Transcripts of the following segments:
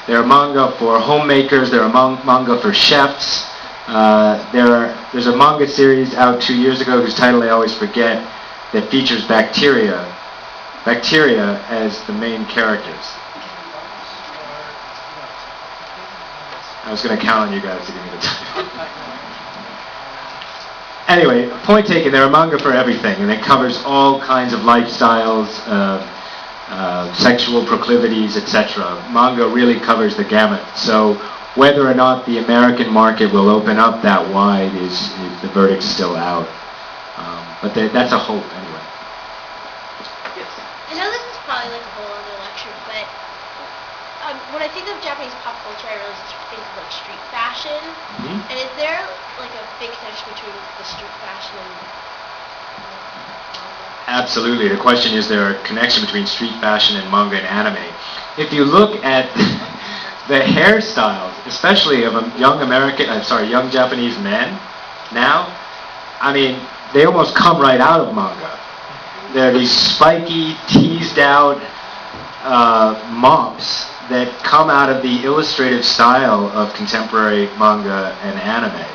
There are manga for homemakers. There are manga for chefs. There's a manga series out 2 years ago whose title I always forget that features bacteria as the main characters. I was going to count on you guys to give me the title. Anyway, point taken, there are manga for everything, and it covers all kinds of lifestyles, sexual proclivities, etc. Manga really covers the gamut. So whether or not the American market will open up that wide is the verdict's still out. But that's a hope anyway. Yes. I know this is probably like a whole other lecture, but when I think of Japanese pop culture, I really think of like street fashion. Mm-hmm. And is there like a big connection between the street fashion and manga? Absolutely. The question is there a connection between street fashion and manga and anime? If you look at the hairstyles, especially of young Japanese men now, I mean, they almost come right out of manga. They're these spiky, teased out mops that come out of the illustrative style of contemporary manga and anime.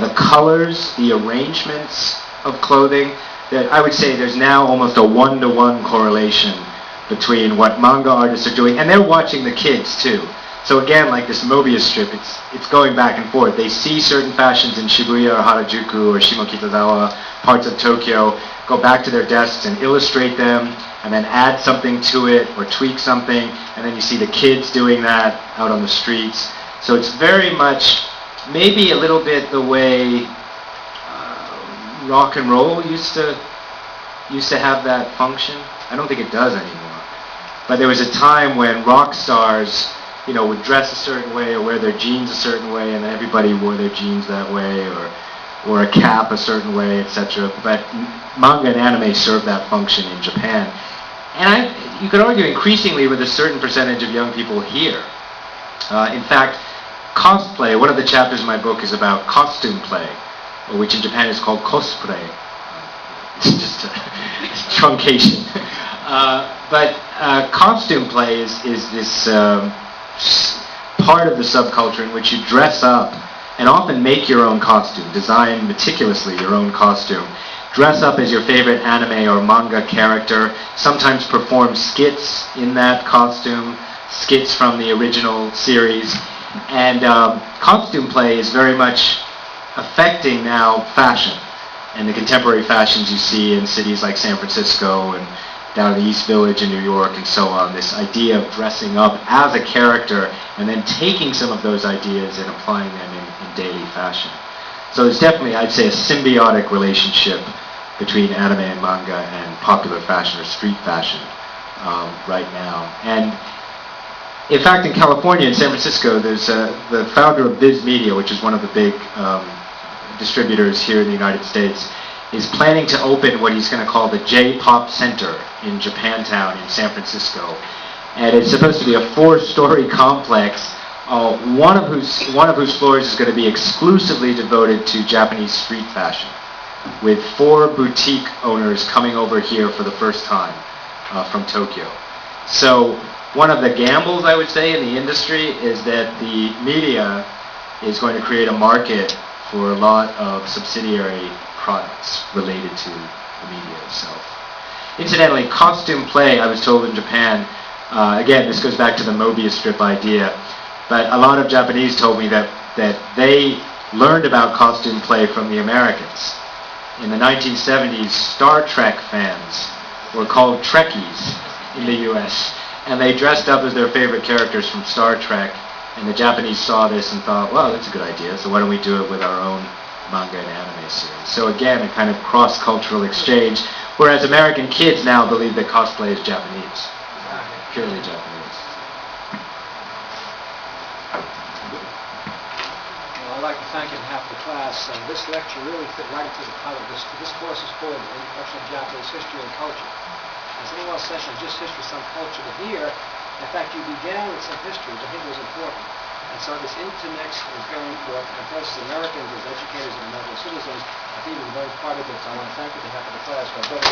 The colors, the arrangements of clothing, that I would say there's now almost a one-to-one correlation between what manga artists are doing, and they're watching the kids too. So again, like this Mobius strip, it's going back and forth. They see certain fashions in Shibuya or Harajuku or Shimokitazawa, parts of Tokyo, go back to their desks and illustrate them, and then add something to it or tweak something, and then you see the kids doing that out on the streets. So it's very much, maybe a little bit the way rock and roll used to have that function. I don't think it does anymore. But there was a time when rock stars, would dress a certain way or wear their jeans a certain way, and then everybody wore their jeans that way, or a cap a certain way, etc. But manga and anime serve that function in Japan. And you could argue increasingly with a certain percentage of young people here. In fact, cosplay, one of the chapters in my book is about costume play, which in Japan is called cosplay. It's just a truncation. But costume play is this part of the subculture in which you dress up and often make your own costume, design meticulously your own costume, dress up as your favorite anime or manga character, sometimes perform skits in that costume, skits from the original series. And costume play is very much affecting now fashion and the contemporary fashions you see in cities like San Francisco and down in the East Village in New York and so on. This idea of dressing up as a character and then taking some of those ideas and applying them in daily fashion. So there's definitely, I'd say, a symbiotic relationship between anime and manga and popular fashion or street fashion right now. And in fact, in California, in San Francisco, there's the founder of Viz Media, which is one of the big distributors here in the United States, is planning to open what he's going to call the J-Pop Center in Japantown in San Francisco. And it's supposed to be a 4-story complex, one of whose floors is going to be exclusively devoted to Japanese street fashion, with 4 boutique owners coming over here for the first time from Tokyo. So one of the gambles, I would say, in the industry is that the media is going to create a market for a lot of subsidiary products related to the media itself. Incidentally, costume play, I was told in Japan, again, this goes back to the Mobius strip idea, but a lot of Japanese told me that they learned about costume play from the Americans. In the 1970s, Star Trek fans were called Trekkies in the US, and they dressed up as their favorite characters from Star Trek, and the Japanese saw this and thought, well, that's a good idea, so why don't we do it with our own manga and anime series? So again, a kind of cross-cultural exchange, whereas American kids now believe that cosplay is Japanese, purely Japanese. Well, I'd like to thank you on behalf of the class. This lecture really fit right into the color. This course is called Introduction to Japanese History and Culture. As any one session is just history, some culture, but here, in fact, you began with some history, which I think was important. And so this intermix is very important. And for us as Americans, as educators and American citizens, I think it was a very part of it. So I want to thank you on behalf of the class for a very